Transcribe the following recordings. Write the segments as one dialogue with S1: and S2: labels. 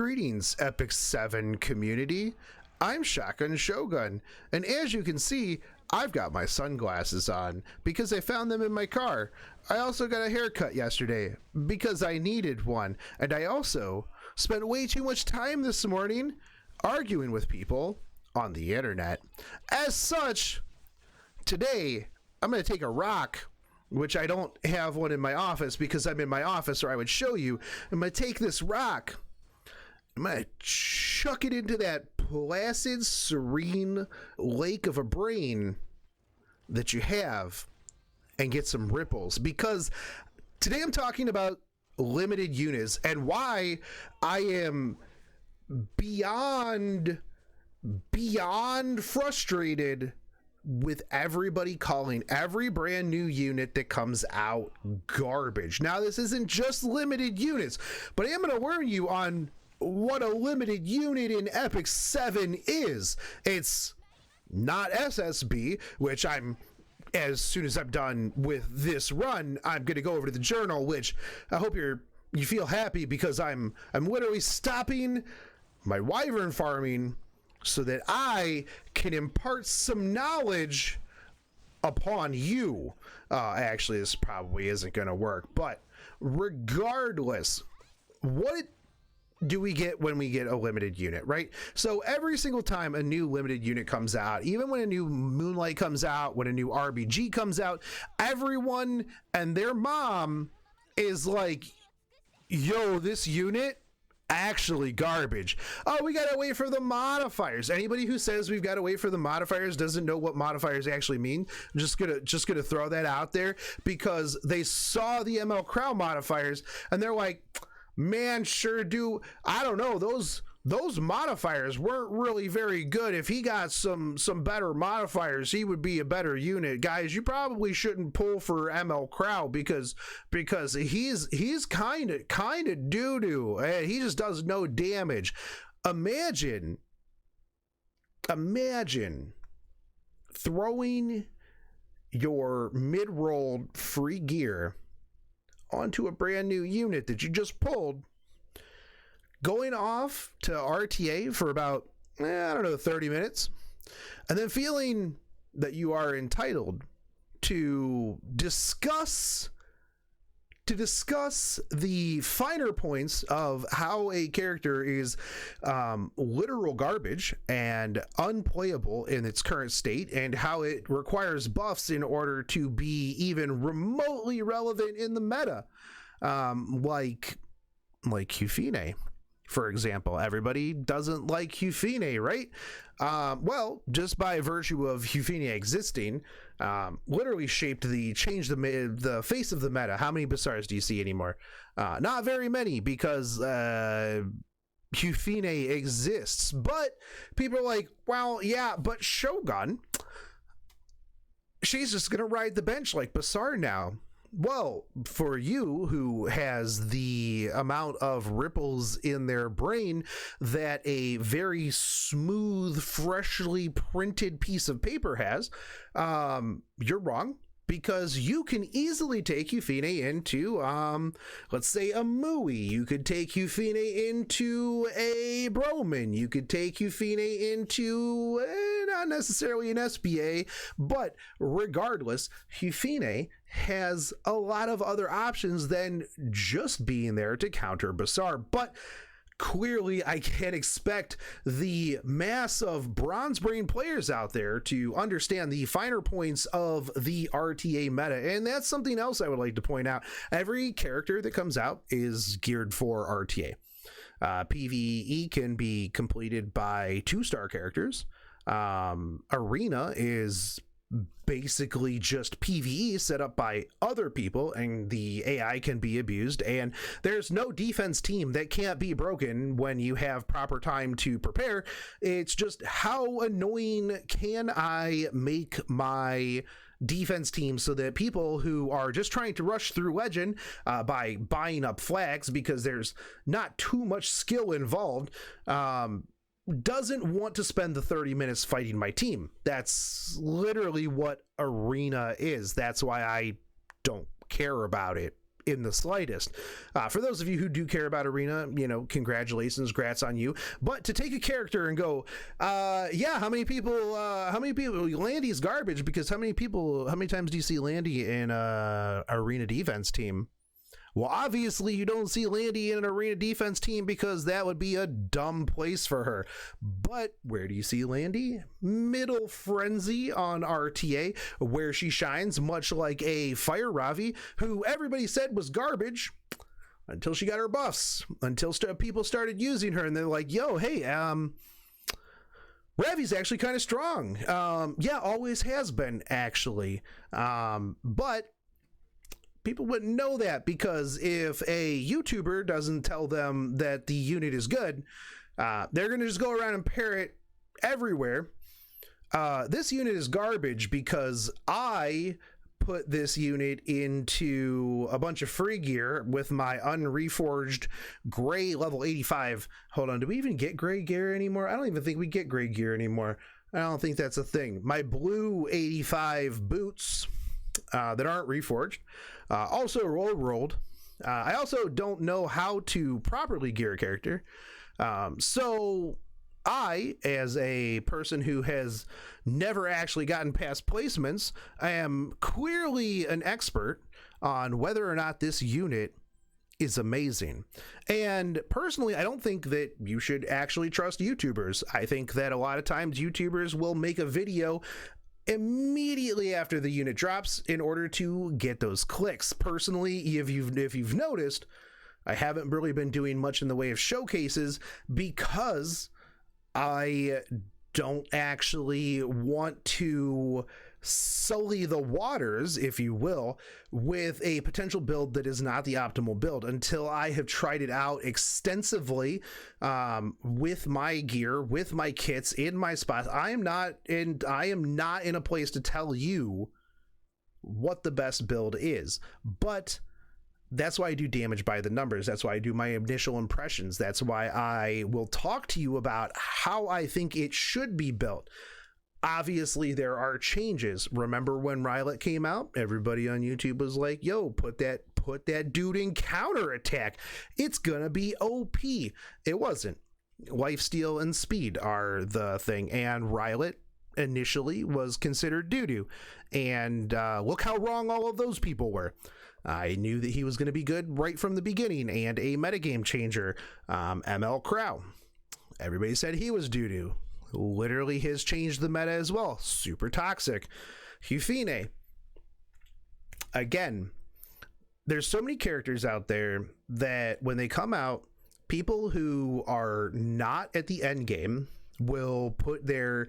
S1: Greetings, Epic7 community. I'm Shogun, and as you can see, I've got my sunglasses on because I found them in my car. I also got a haircut yesterday because I needed one, and I also spent way too much time this morning arguing with people on the internet. As such, today I'm going to take a rock, which I don't have one in my office because I'm in my office or I would show you. I'm going to take this rock, I'm going to chuck it into that placid, serene lake of a brain that you have and get some ripples, because today I'm talking about limited units and why I am beyond frustrated with everybody calling every brand new unit that comes out garbage. Now, this isn't just limited units, but I am going to warn you on what a limited unit in Epic7 is. It's not SSB, which as soon as I'm done with this run, I'm going to go over to the journal, which I hope you feel happy, because I'm literally stopping my wyvern farming so that I can impart some knowledge upon you. Actually, this probably isn't going to work, but regardless, what do we get when we get a limited unit, right? So every single time a new limited unit comes out, even when a new Moonlight comes out, when a new RBG comes out, everyone and their mom is like, yo, this unit actually garbage. Oh, we gotta wait for the modifiers. Anybody who says we've got to wait for the modifiers doesn't know what modifiers actually mean. I'm just gonna throw that out there, because they saw the ML Crown modifiers and they're like, man, sure do. I don't know, those modifiers weren't really very good. If he got some better modifiers, he would be a better unit. Guys, you probably shouldn't pull for ML Crow because he's kind of doo-doo, and he just does no damage. Imagine throwing your mid-rolled free gear onto a brand new unit that you just pulled, going off to RTA for about, 30 minutes, and then feeling that you are entitled to discuss the finer points of how a character is literal garbage and unplayable in its current state, and how it requires buffs in order to be even remotely relevant in the meta, like Hufine, for example. Everybody doesn't like Hufine, right? Well, just by virtue of Hufine existing, literally changed the face of the meta. How many Basars do you see anymore? Not very many, because Hufine exists. But people are like, well, yeah, but Shogun, she's just gonna ride the bench like Basar now. Well, for you, who has the amount of ripples in their brain that a very smooth, freshly printed piece of paper has, you're wrong, because you can easily take Hufine into, let's say, a Mui. You could take Hufine into a Broman. You could take Hufine into not necessarily an SBA, but regardless, Hufine has a lot of other options than just being there to counter Basar. But clearly, I can't expect the mass of bronze brain players out there to understand the finer points of the RTA meta. And that's something else I would like to point out. Every character that comes out is geared for RTA. PvE can be completed by 2-star characters. Arena is basically just PvE set up by other people, and the AI can be abused, and there's no defense team that can't be broken when you have proper time to prepare. It's just, how annoying can I make my defense team so that people who are just trying to rush through Legend by buying up flags, because there's not too much skill involved, doesn't want to spend the 30 minutes fighting my team. That's literally what Arena is. That's why I don't care about it in the slightest. For those of you who do care about Arena, you know, congratulations, grats on you. But to take a character and go, yeah, how many people, Landy's garbage, because how many times do you see Landy in Arena defense team? Well, obviously you don't see Landy in an Arena defense team because that would be a dumb place for her. But where do you see Landy? Middle Frenzy on RTA, where she shines, much like a Fire Ravi, who everybody said was garbage until she got her buffs, until people started using her, and they're like, yo, hey, Ravi's actually kind of strong. Yeah, always has been, actually. But people wouldn't know that, because if a YouTuber doesn't tell them that the unit is good, they're going to just go around and pair it everywhere. This unit is garbage because I put this unit into a bunch of free gear with my unreforged gray level 85. Hold on, do we even get gray gear anymore? I don't even think we get gray gear anymore. I don't think that's a thing. My blue 85 boots that aren't reforged, also rolled. I also don't know how to properly gear a character. So I, as a person who has never actually gotten past placements, I am clearly an expert on whether or not this unit is amazing. And personally, I don't think that you should actually trust YouTubers. I think that a lot of times YouTubers will make a video immediately after the unit drops in order to get those clicks. Personally, if you've noticed, I haven't really been doing much in the way of showcases because I don't actually want to sully the waters, if you will, with a potential build that is not the optimal build until I have tried it out extensively with my gear, with my kits, in my spots. I am not in a place to tell you what the best build is, but that's why I do damage by the numbers. That's why I do my initial impressions. That's why I will talk to you about how I think it should be built. Obviously, there are changes. Remember when Rylet came out? Everybody on YouTube was like, yo, put that dude in counterattack. It's gonna be OP. It wasn't. Lifesteal and speed are the thing, and Rylet initially was considered doo-doo. And look how wrong all of those people were. I knew that he was going to be good right from the beginning and a metagame changer. ML Crow. Everybody said he was doo-doo. Literally has changed the meta as well. Super toxic. Hufine. Again, there's so many characters out there that when they come out, people who are not at the end game will put their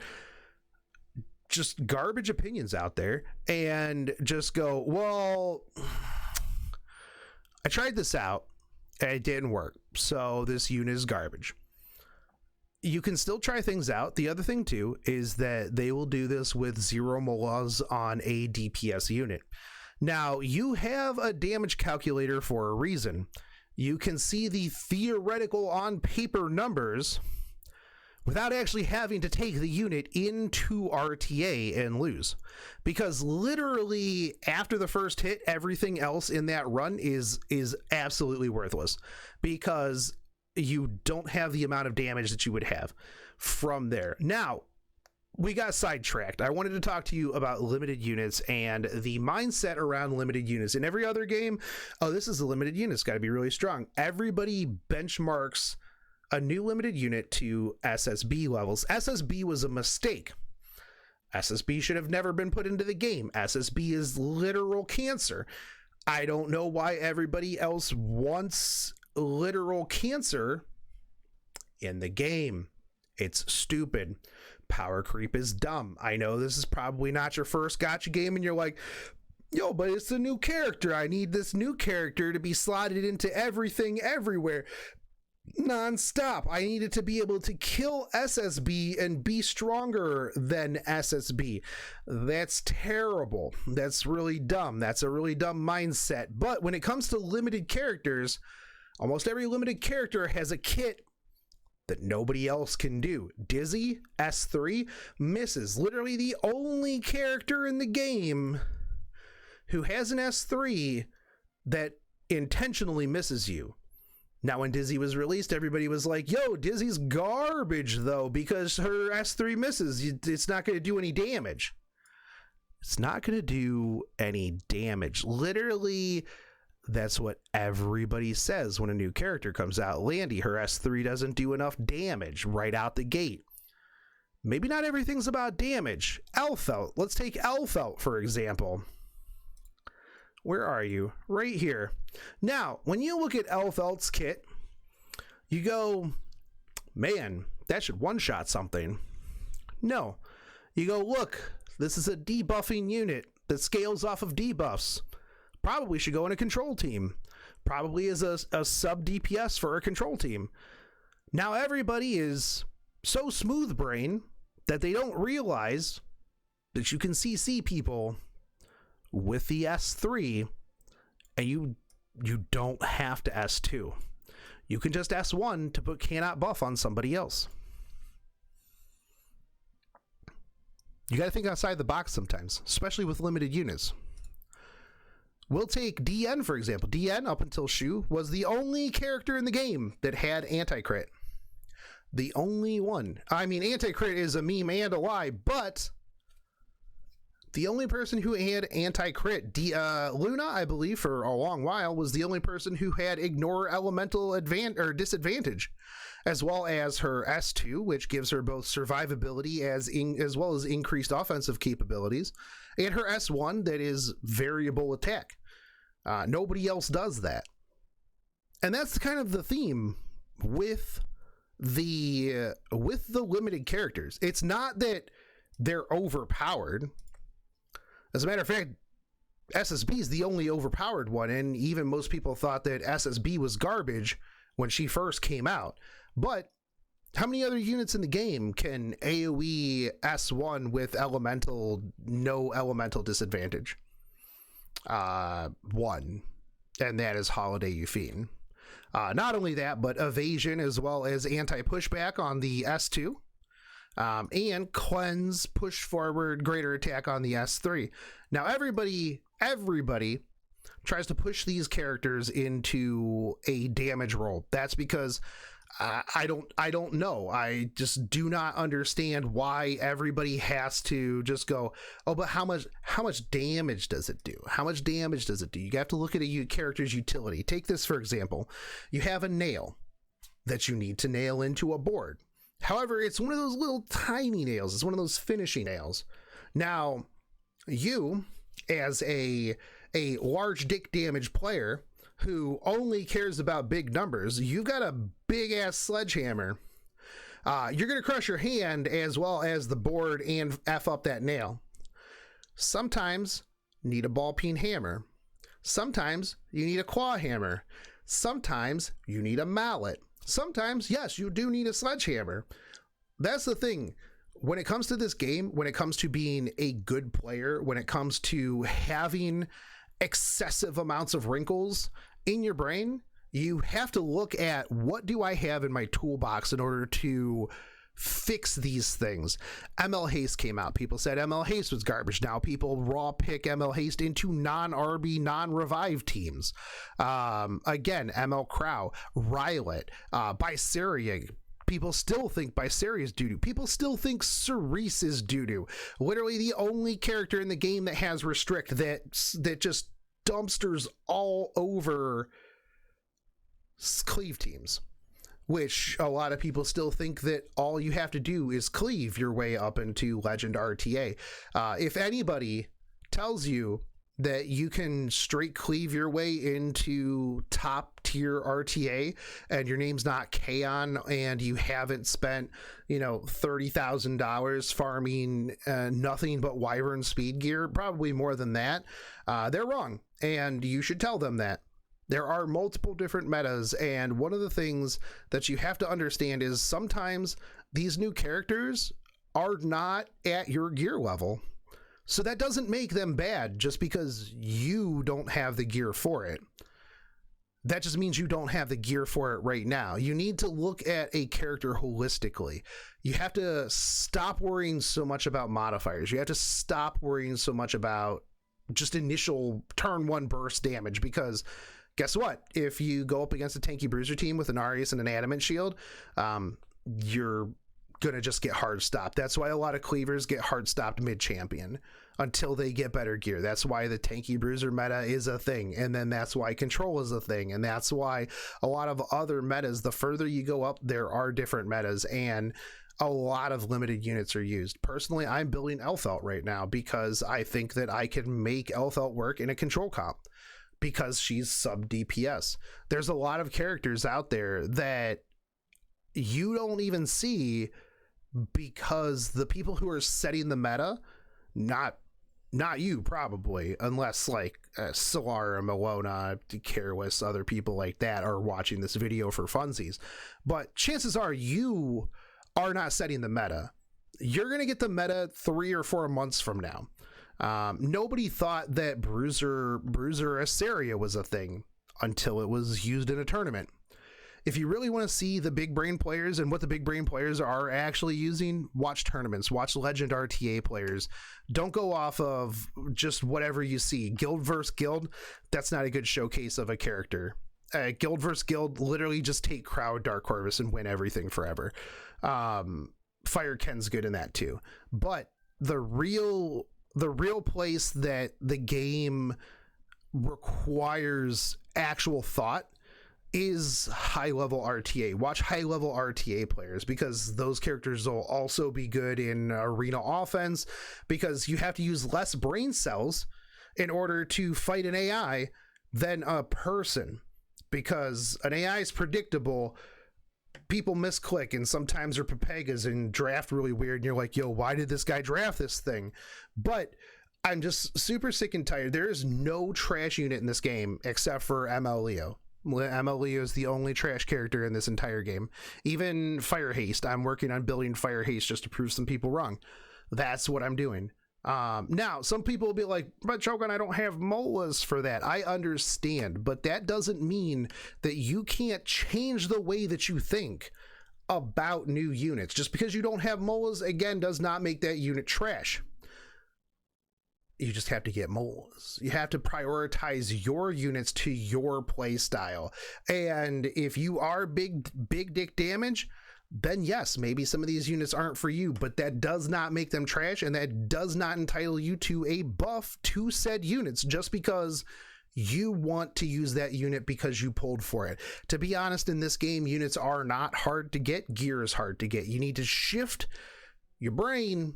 S1: just garbage opinions out there and just go, well, I tried this out and it didn't work, so this unit is garbage. You can still try things out. The other thing too is that they will do this with 0 molas on a DPS unit. Now, you have a damage calculator for a reason. You can see the theoretical on paper numbers without actually having to take the unit into RTA and lose. Because literally after the first hit, everything else in that run is absolutely worthless, because you don't have the amount of damage that you would have from there. Now, we got sidetracked. I wanted to talk to you about limited units and the mindset around limited units. In every other game, oh, this is a limited unit, it's got to be really strong. Everybody benchmarks a new limited unit to SSB levels. SSB was a mistake. SSB should have never been put into the game. SSB is literal cancer. I don't know why everybody else wants literal cancer in the game. It's stupid. Power creep is dumb. I know this is probably not your first gacha game and you're like, yo, but it's a new character. I need this new character to be slotted into everything everywhere non-stop. I needed to be able to kill SSB and be stronger than SSB. That's terrible. That's really dumb. That's a really dumb mindset. But when it comes to limited characters, almost every limited character has a kit that nobody else can do. Dizzy, S3, misses. Literally the only character in the game who has an S3 that intentionally misses you. Now, when Dizzy was released, everybody was like, yo, Dizzy's garbage, though, because her S3 misses. It's not going to do any damage. It's not going to do any damage. Literally, that's what everybody says when a new character comes out. Landy, her S3 doesn't do enough damage right out the gate. Maybe not everything's about damage. Elfelt. Let's take Elfelt, for example. Where are you? Right here. Now, when you look at Elfelt's kit, you go, man, that should one-shot something. No. You go, look, this is a debuffing unit that scales off of debuffs. Probably should go in a control team. Probably is a sub DPS for a control team. Now everybody is so smooth brain that they don't realize that you can CC people with the S3 and you don't have to S2. You can just S1 to put cannot buff on somebody else. You got to think outside the box sometimes, especially with limited units. We'll take DN, for example. DN, up until Shu, was the only character in the game that had anti-crit. The only one. I mean, anti-crit is a meme and a lie, but the only person who had anti-crit, Luna, I believe, for a long while, was the only person who had ignore elemental disadvantage, as well as her S2, which gives her both survivability as well as increased offensive capabilities, and her S1 that is variable attack. Nobody else does that. And that's kind of the theme with the limited characters. It's not that they're overpowered. As a matter of fact, SSB is the only overpowered one, and even most people thought that SSB was garbage when she first came out. But how many other units in the game can AoE S1 with no elemental disadvantage? One, and that is Holiday Euphine. Not only that, but evasion as well as anti-pushback on the S2. And cleanse, push forward, greater attack on the S3. Now everybody tries to push these characters into a damage role. That's because I don't know. I just do not understand why everybody has to just go, oh, but how much damage does it do? How much damage does it do? You have to look at a character's utility. Take this, for example. You have a nail that you need to nail into a board. However, it's one of those little tiny nails. It's one of those finishing nails. Now, you, as a large dick damage player who only cares about big numbers, you've got a big ass sledgehammer. You're going to crush your hand as well as the board and F up that nail. Sometimes you need a ball peen hammer. Sometimes you need a claw hammer. Sometimes you need a mallet. Sometimes, yes, you do need a sledgehammer. That's the thing. When it comes to this game, when it comes to being a good player, when it comes to having excessive amounts of wrinkles in your brain, you have to look at what do I have in my toolbox in order to fix these things. ML Haste came out. People said ML Haste was garbage. Now people raw pick ML Haste into non-RB, non-revive teams. Again, ML Crow, Rylet, Bysaria. People still think Bysaria is doo-doo. People still think Cerise is doo-doo. Literally the only character in the game that has restrict that just dumpsters all over cleave teams. Which a lot of people still think that all you have to do is cleave your way up into Legend RTA. If anybody tells you that you can straight cleave your way into top tier RTA and your name's not Kaon and you haven't spent, $30,000 farming nothing but Wyvern speed gear, probably more than that, they're wrong. And you should tell them that. There are multiple different metas, and one of the things that you have to understand is sometimes these new characters are not at your gear level. So that doesn't make them bad just because you don't have the gear for it. That just means you don't have the gear for it right now. You need to look at a character holistically. You have to stop worrying so much about modifiers. You have to stop worrying so much about just initial turn one burst damage, because guess what? If you go up against a tanky bruiser team with an Arius and an adamant shield, you're gonna just get hard stopped. That's why a lot of cleavers get hard stopped mid-champion until they get better gear. That's why the tanky bruiser meta is a thing, and then that's why control is a thing, and that's why a lot of other metas, the further you go up, there are different metas, and a lot of limited units are used. Personally, I'm building Elfelt right now because I think that I can make Elfelt work in a control comp because she's sub DPS. There's a lot of characters out there that you don't even see because the people who are setting the meta, not you probably, unless like Solar, Malona, Careless, other people like that are watching this video for funsies, but chances are you are not setting the meta. You're gonna get the meta 3 or 4 months from now. Nobody thought that Bruiser Asaria was a thing until it was used in a tournament. If you really want to see the big brain players and what the big brain players are actually using, watch tournaments, watch legend RTA players. Don't go off of just whatever you see. Guild versus guild, that's not a good showcase of a character. Guild versus guild, literally just take crowd Dark Corvus and win everything forever. Fire Ken's good in that too. But the real place that the game requires actual thought is high-level RTA. Watch high-level RTA players because those characters will also be good in arena offense because you have to use less brain cells in order to fight an AI than a person, because an AI is predictable. People misclick and sometimes they're Papegas and draft really weird and you're like, yo, why did this guy draft this thing? But I'm just super sick and tired. There is no trash unit in this game except for ML Leo. ML Leo is the only trash character in this entire game. Even Fire Haste, I'm working on building Fire Haste just to prove some people wrong. That's what I'm doing. Now, some people will be like, but Shogun, I don't have molas for that. I understand, but that doesn't mean that you can't change the way that you think about new units. Just because you don't have molas, again, does not make that unit trash. You just have to get molas. You have to prioritize your units to your play style. And if you are big dick damage, then yes, maybe some of these units aren't for you, but that does not make them trash, and that does not entitle you to a buff to said units just because you want to use that unit because you pulled for it. To be honest, in this game, units are not hard to get. Gear is hard to get. You need to shift your brain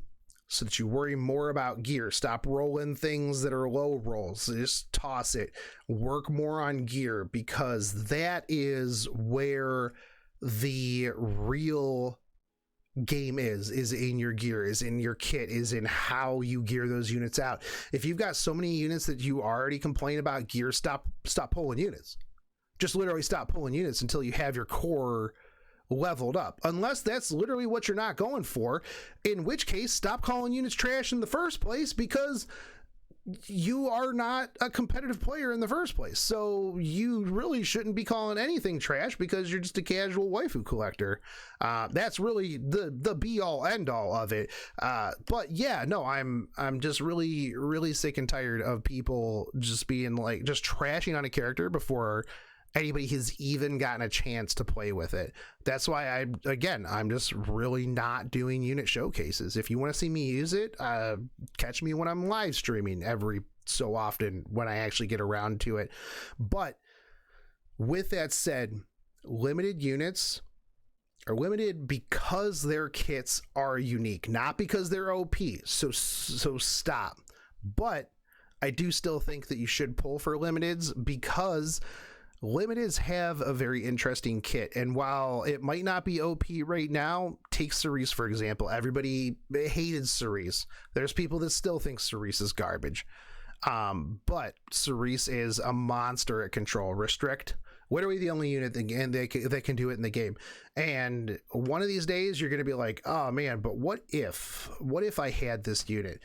S1: so that you worry more about gear. Stop rolling things that are low rolls. Just toss it. Work more on gear, because that is where the real game is in your gear, is in your kit, is in how you gear those units out. If you've got so many units that you already complain about gear, stop pulling units. Just literally stop pulling units until you have your core leveled up, unless that's literally what you're not going for, in which case stop calling units trash in the first place, because you are not a competitive player in the first place. So you really shouldn't be calling anything trash because you're just a casual waifu collector. That's really the be all end all of it. But yeah, no, I'm just really sick and tired of people just being like, just trashing on a character before anybody has even gotten a chance to play with it. That's why I'm just really not doing unit showcases. If you want to see me use it, catch me when I'm live streaming every so often when I actually get around to it. But with that said, limited units are limited because their kits are unique, not because they're OP. So stop. But I do still think that you should pull for limiteds, because limiteds have a very interesting kit, and while it might not be OP right now, take Cerise for example. Everybody hated Cerise. There's people that still think Cerise is garbage, but Cerise is a monster at control. Restrict, literally the only unit that can do it in the game. And one of these days you're going to be like, oh man, but what if I had this unit?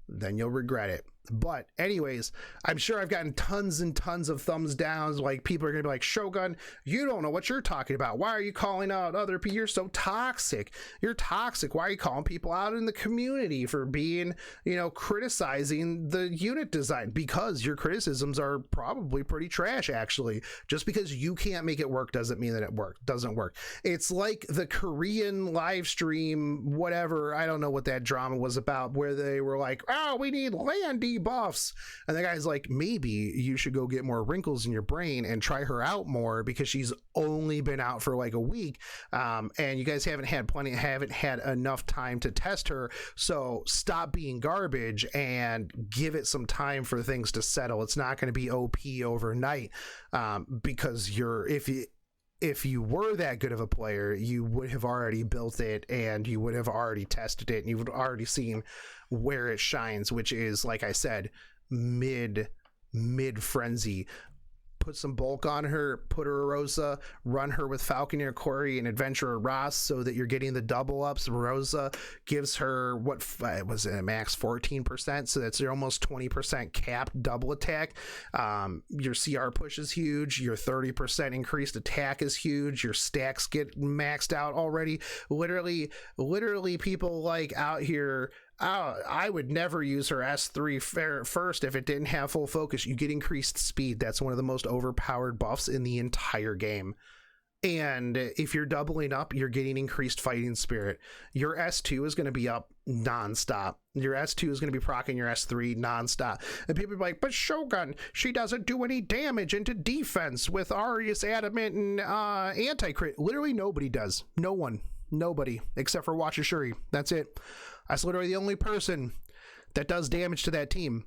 S1: Then you'll regret it. But anyways, I'm sure I've gotten tons and tons of thumbs downs. Like, people are gonna be like, Shogun, you don't know what you're talking about. Why are you calling out other people? You're so toxic. You're toxic. Why are you calling people out in the community for being, you know, criticizing the unit design? Because your criticisms are probably pretty trash, actually. Just because you can't make it work doesn't mean that it doesn't work. It's like the Korean live stream, whatever, I don't know what that drama was about, where they were like, oh, we need land buffs, and the guy's like, maybe you should go get more wrinkles in your brain and try her out more, because she's only been out for like a week, and you guys haven't had enough time to test her, so stop being garbage and give it some time for things to settle. It's not going to be OP overnight, because if you were that good of a player, you would have already built it, and you would have already tested it, and you would have already seen where it shines, which is, like I said, mid frenzy. Put some bulk on her, put her a Rosa, run her with Falconeer, Corey, and Adventurer Ross, so that you're getting the double ups. Rosa gives her, what was it, a max 14%, so that's your almost 20% capped double attack. Your CR push is huge, your 30% increased attack is huge, your stacks get maxed out already. Literally people like out here, I would never use her S3 first if it didn't have full focus. You get increased speed. That's one of the most overpowered buffs in the entire game. And if you're doubling up, you're getting increased fighting spirit. Your S2 is going to be up nonstop. Your S2 is going to be proccing your S3 nonstop. And people are like, but Shogun, she doesn't do any damage into defense with Arius, Adamant, and Anti-Crit. Literally nobody does. No one. Nobody. Except for Watcher Shuri. That's it. That's literally the only person that does damage to that team.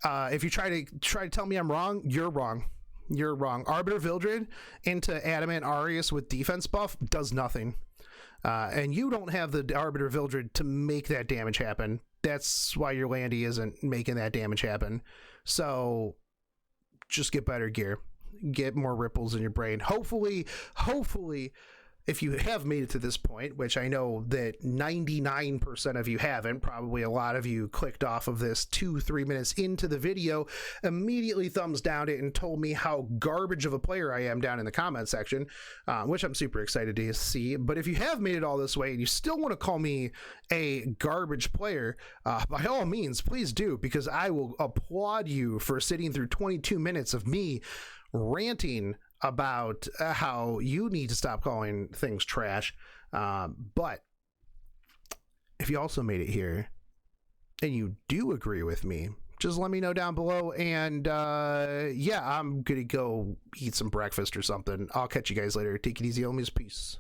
S1: If you try to tell me I'm wrong, you're wrong. You're wrong. Arbiter Vildred into Adamant Arius with defense buff does nothing. And you don't have the Arbiter Vildred to make that damage happen. That's why your Landy isn't making that damage happen. So just get better gear. Get more ripples in your brain. Hopefully, if you have made it to this point, which I know that 99% of you haven't, probably a lot of you clicked off of this 2-3 minutes into the video, immediately thumbs down it and told me how garbage of a player I am down in the comment section, which I'm super excited to see. But if you have made it all this way and you still want to call me a garbage player, by all means, please do, because I will applaud you for sitting through 22 minutes of me ranting about how you need to stop calling things trash. But if you also made it here and you do agree with me, just let me know down below, and yeah, I'm gonna go eat some breakfast or something. I'll catch you guys later. Take it easy, homies. Peace.